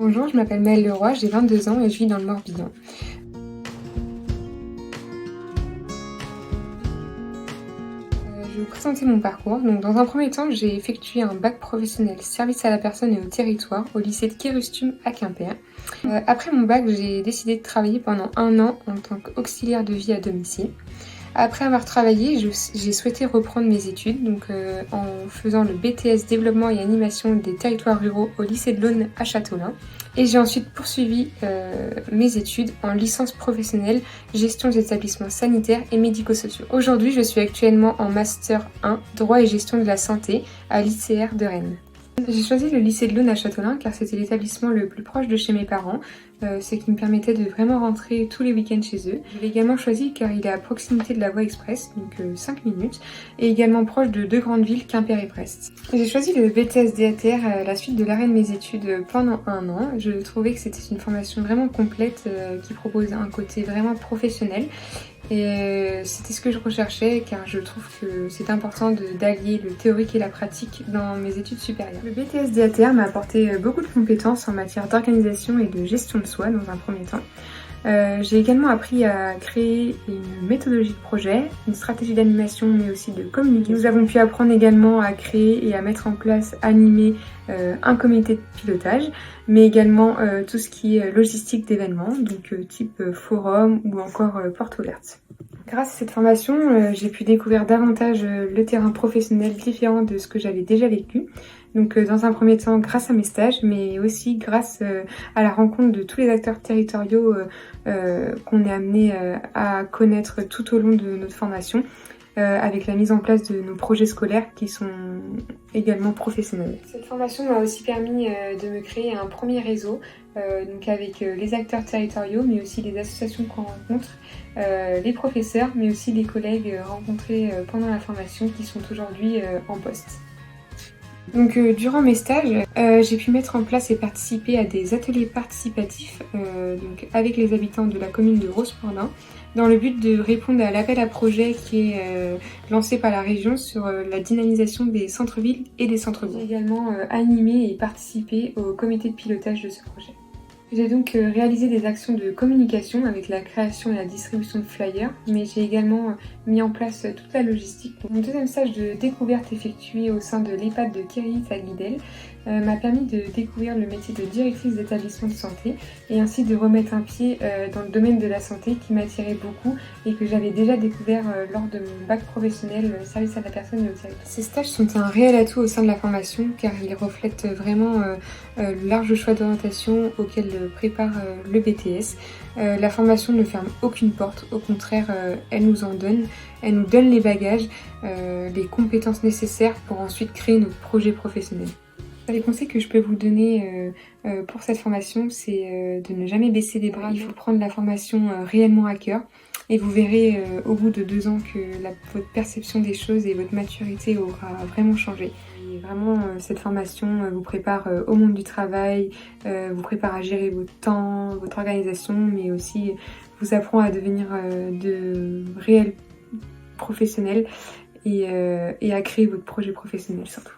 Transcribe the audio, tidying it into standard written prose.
Bonjour, je m'appelle Maëlle Leroy, j'ai 22 ans et je vis dans le Morbihan. Je vais vous présenter mon parcours. Donc, dans un premier temps, j'ai effectué un bac professionnel service à la personne et au territoire au lycée de Kérustum à Quimper. Après mon bac, j'ai décidé de travailler pendant 1 an en tant qu'auxiliaire de vie à domicile. Après avoir travaillé, j'ai souhaité reprendre mes études en faisant le BTS Développement et Animation des territoires ruraux au lycée de l'Aune à Châteaulin. Et j'ai ensuite poursuivi mes études en licence professionnelle gestion des établissements sanitaires et médico-sociaux. Aujourd'hui, je suis actuellement en Master 1 Droit et gestion de la santé à l'ICR de Rennes. J'ai choisi le lycée de l'Aune à Châteaulin car c'était l'établissement le plus proche de chez mes parents, ce qui me permettait de vraiment rentrer tous les week-ends chez eux. Je l'ai également choisi car il est à proximité de la voie express, donc 5 minutes, et également proche de 2 grandes villes, Quimper et Brest. J'ai choisi le BTS DATR à la suite de l'arrêt de mes études pendant 1 an. Je trouvais que c'était une formation vraiment complète qui propose un côté vraiment professionnel. Et c'était ce que je recherchais car je trouve que c'est important d'allier le théorique et la pratique dans mes études supérieures. Le BTS DATR m'a apporté beaucoup de compétences en matière d'organisation et de gestion de soi dans un premier temps. J'ai également appris à créer une méthodologie de projet, une stratégie d'animation mais aussi de communication. Nous avons pu apprendre également à créer et à mettre en place, animer un comité de pilotage, mais également tout ce qui est logistique d'événements, donc type forum ou encore porte ouverte. Grâce à cette formation, j'ai pu découvrir davantage le terrain professionnel différent de ce que j'avais déjà vécu. Donc dans un premier temps grâce à mes stages, mais aussi grâce à la rencontre de tous les acteurs territoriaux qu'on est amené à connaître tout au long de notre formation, avec la mise en place de nos projets scolaires qui sont également professionnels. Cette formation m'a aussi permis de me créer un premier réseau, donc avec les acteurs territoriaux, mais aussi les associations qu'on rencontre, les professeurs, mais aussi les collègues rencontrés pendant la formation qui sont aujourd'hui en poste. Donc durant mes stages, j'ai pu mettre en place et participer à des ateliers participatifs donc avec les habitants de la commune de Rospordin dans le but de répondre à l'appel à projet qui est lancé par la région sur la dynamisation des centres-villes et des centres-bourgs. J'ai également animé et participé au comité de pilotage de ce projet. J'ai donc réalisé des actions de communication avec la création et la distribution de flyers, mais j'ai également mis en place toute la logistique. Mon deuxième stage de découverte effectué au sein de l'EHPAD de Kéris à Guidel m'a permis de découvrir le métier de directrice d'établissement de santé et ainsi de remettre un pied dans le domaine de la santé qui m'attirait beaucoup et que j'avais déjà découvert lors de mon bac professionnel service à la personne et au territoire. Ces stages sont un réel atout au sein de la formation car ils reflètent vraiment le large choix d'orientation auquel prépare le BTS. La formation ne ferme aucune porte, au contraire elle nous en donne, elle nous donne les bagages, les compétences nécessaires pour ensuite créer notre projet professionnel. Les conseils que je peux vous donner pour cette formation, c'est de ne jamais baisser les bras. Il faut prendre la formation réellement à cœur et vous verrez au bout de 2 ans que votre perception des choses et votre maturité aura vraiment changé. Et vraiment, cette formation vous prépare au monde du travail, vous prépare à gérer votre temps, votre organisation, mais aussi vous apprend à devenir de réels professionnels et à créer votre projet professionnel surtout.